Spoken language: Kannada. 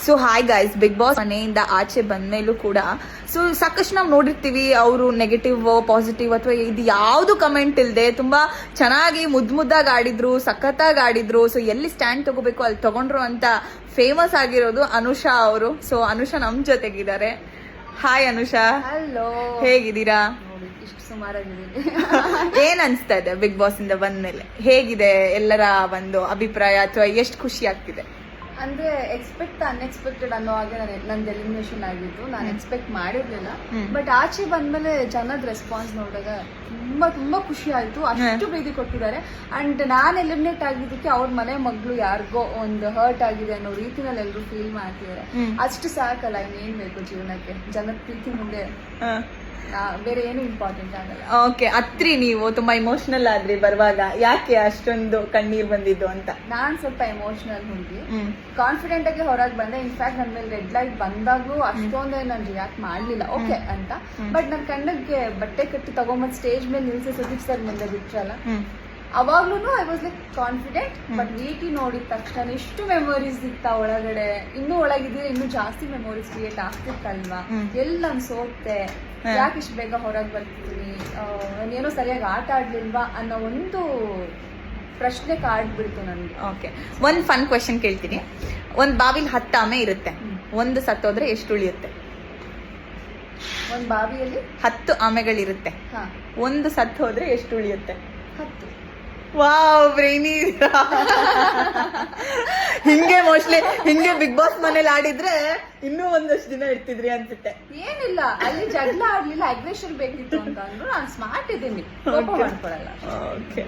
So hi guys, Bigg Boss ಮನೆಯಿಂದ ಆಚೆ ಬಂದ್ಮೇಲೂ ಕೂಡ ಸೊ ಸಾಕಷ್ಟು ನಾವು ನೋಡಿರ್ತೀವಿ, ಅವರು ನೆಗೆಟಿವ್ ಪಾಸಿಟಿವ್ ಅಥವಾ ಇದು ಯಾವುದು ಕಮೆಂಟ್ ಇಲ್ಲದೆ ತುಂಬಾ ಚೆನ್ನಾಗಿ ಮುದ್ದಾಗಿ ಆಡಿದ್ರು, ಸಖತ್ತಾಗಿ ಆಡಿದ್ರು. ಸೊ ಎಲ್ಲಿ ಸ್ಟ್ಯಾಂಡ್ ತಗೋಬೇಕು ಅಲ್ಲಿ ತಗೊಂಡ್ರು ಅಂತ ಫೇಮಸ್ ಆಗಿರೋದು ಅನುಷಾ ಅವರು. ಸೊ ಅನುಷಾ ನಮ್ ಜೊತೆಗಿದ್ದಾರೆ. ಹಾಯ್ ಅನುಷಾ, ಹಲೋ, ಹೇಗಿದ್ದೀರಾ? ಇಷ್ಟು ಸುಮಾರಾಗಿದ್ದೀನಿ. ಏನ್ ಅನ್ಸ್ತಾ ಇದೆ ಬಿಗ್ ಬಾಸ್ ಇಂದ ಬಂದ್ಮೇಲೆ? ಹೇಗಿದೆ ಎಲ್ಲರ ಒಂದು ಅಭಿಪ್ರಾಯ ಅಥವಾ ಎಷ್ಟು ಖುಷಿ ಆಗ್ತಿದೆ? ಅಂದ್ರೆ ಎಕ್ಸ್ಪೆಕ್ಟ್ ಅನ್ಎಕ್ಸ್ಪೆಕ್ಟೆಡ್ ಅನ್ನೋ ಹಾಗೆ ನಂದು ಎಲಿಮಿನೇಷನ್ ಆಗಿದ್ದು. ನಾನು ಎಕ್ಸ್ಪೆಕ್ಟ್ ಮಾಡಿರ್ಲಿಲ್ಲ, ಬಟ್ ಆಚೆ ಬಂದ್ಮೇಲೆ ಜನದ ರೆಸ್ಪಾನ್ಸ್ ನೋಡಿದಾಗ ತುಂಬಾ ಖುಷಿ ಆಯ್ತು. ಅಷ್ಟು ಪ್ರೀತಿ ಕೊಟ್ಟಿದ್ದಾರೆ. ಅಂಡ್ ನಾನು ಎಲಿಮಿನೇಟ್ ಆಗಿದ್ದಕ್ಕೆ ಅವ್ರ ಮನೆ ಮಗಳು ಯಾರಿಗೋ ಒಂದು ಹರ್ಟ್ ಆಗಿದೆ ಅನ್ನೋ ರೀತಿನಲ್ಲಿ ಎಲ್ಲರೂ ಫೀಲ್ ಮಾಡ್ತಿದ್ದಾರೆ. ಅಷ್ಟು ಸಾಕಲ್ಲ, ಇನ್ನೇನ್ ಬೇಕು ಜೀವನಕ್ಕೆ? ಜನದ ಪ್ರೀತಿ ಮುಂದೆ ಬೇರೆ ಏನು ಇಂಪಾರ್ಟೆಂಟ್ ಆಗಲ್ಲ. ಓಕೆ, ಅತ್ರಿ ನೀವು ತುಂಬಾ ಇಮೋಷನಲ್ ಆದ್ರಿ ಬರುವಾಗ. ಯಾಕೆ ಅಷ್ಟೊಂದು ಕಣ್ಣೀರ್ ಬಂದಿದ್ದು ಅಂತ? ನಾನ್ ಸ್ವಲ್ಪ ಎಮೋಷನಲ್ ಹುಡುಗಿ, ಕಾನ್ಫಿಡೆಂಟ್ ಆಗಿ ಹೊರಗೆ ಬಂದೆ. ಇನ್ಫ್ಯಾಕ್ಟ್ ನನ್ನ ಮೇಲೆ ರೆಡ್ ಲೈಟ್ ಬಂದಾಗ್ಲೂ ಅಷ್ಟೊಂದೇ ನಾನು ರಿಯಾಕ್ಟ್ ಮಾಡ್ಲಿಲ್ಲ, ಓಕೆ ಅಂತ. ಬಟ್ ನನ್ನ ಕಣ್ಣಿಗೆ ಬಟ್ಟೆ ಕಟ್ಟಿ ತಗೊಂಬಂದ್ ಸ್ಟೇಜ್ ಮೇಲೆ ನಿಲ್ಸಿ ಸುದೀಪ್ ಸರ್ ಮುಂದೆ ಬಿಟ್ರಲ್ಲ, ಅವಾಗ್ಲೂ I was like confident. But ವೀಟಿ ನೋಡಿದ ತಕ್ಷಣ ಎಷ್ಟು ಮೆಮೊರೀಸ್ ಇತ್ತ ಒಳಗಡೆ. ಇನ್ನೂ ಒಳಗಿದ್ರೆ ಇನ್ನೂ ಜಾಸ್ತಿ ಮೆಮೊರೀಸ್ ಕ್ರಿಯೇಟ್ ಆಗ್ತಿತ್ತಲ್ವಾ? ಎಲ್ಲ ಅನ್ಸೋತ್ತೆ, ಯಾಕೆ ಇಷ್ಟು ಬೇಗ ಹೊರಗೆ ಬರ್ತಿದ್ದೀನಿ, ನಾನೇನೋ ಸರಿಯಾಗಿ ಆಟ ಆಡ್ಲಿಲ್ವಾ ಅನ್ನೋ ಒಂದು ಪ್ರಶ್ನೆ ಕಾಡ್ಬಿಡ್ತು ನನಗೆ. ಓಕೆ, ಒಂದ್ ಫನ್ ಕ್ವೆಶನ್ ಕೇಳ್ತೀನಿ. ಒಂದ್ ಬಾವಿಲ್ 10 ಆಮೆ ಇರುತ್ತೆ, ಒಂದು ಸತ್ತೋದ್ರೆ ಎಷ್ಟು ಉಳಿಯುತ್ತೆ? ಒಂದ್ ಬಾವಿಯಲ್ಲಿ 10 ಆಮೆಗಳಿರುತ್ತೆ, ಒಂದು ಸತ್ತು ಹೋದ್ರೆ ಎಷ್ಟು ಉಳಿಯುತ್ತೆ? 10. Wow, brainy. ಹಿಂಗೆ ಬಿಗ್ ಬಾಸ್ ಮನೇಲಿ ಆಡಿದ್ರೆ ಇನ್ನೂ ಒಂದಷ್ಟು ದಿನ ಇರ್ತಿದ್ರಿ ಅನ್ಸುತ್ತೆ. ಏನಿಲ್ಲ, ಅಲ್ಲಿ ಜಗಳ ಆಡ್ಲಿಲ್ಲ, ಅಗ್ರೆಷನ್ ಬೇಕಿತ್ತು ಅಂತ ಅಂದ್ರು. ನಾನು ಸ್ಮಾರ್ಟ್ ಇದ್ದೀನಿ, ಕೋಪ ಮಾಡ್ಕೊಳಲ್ಲ. ಓಕೆ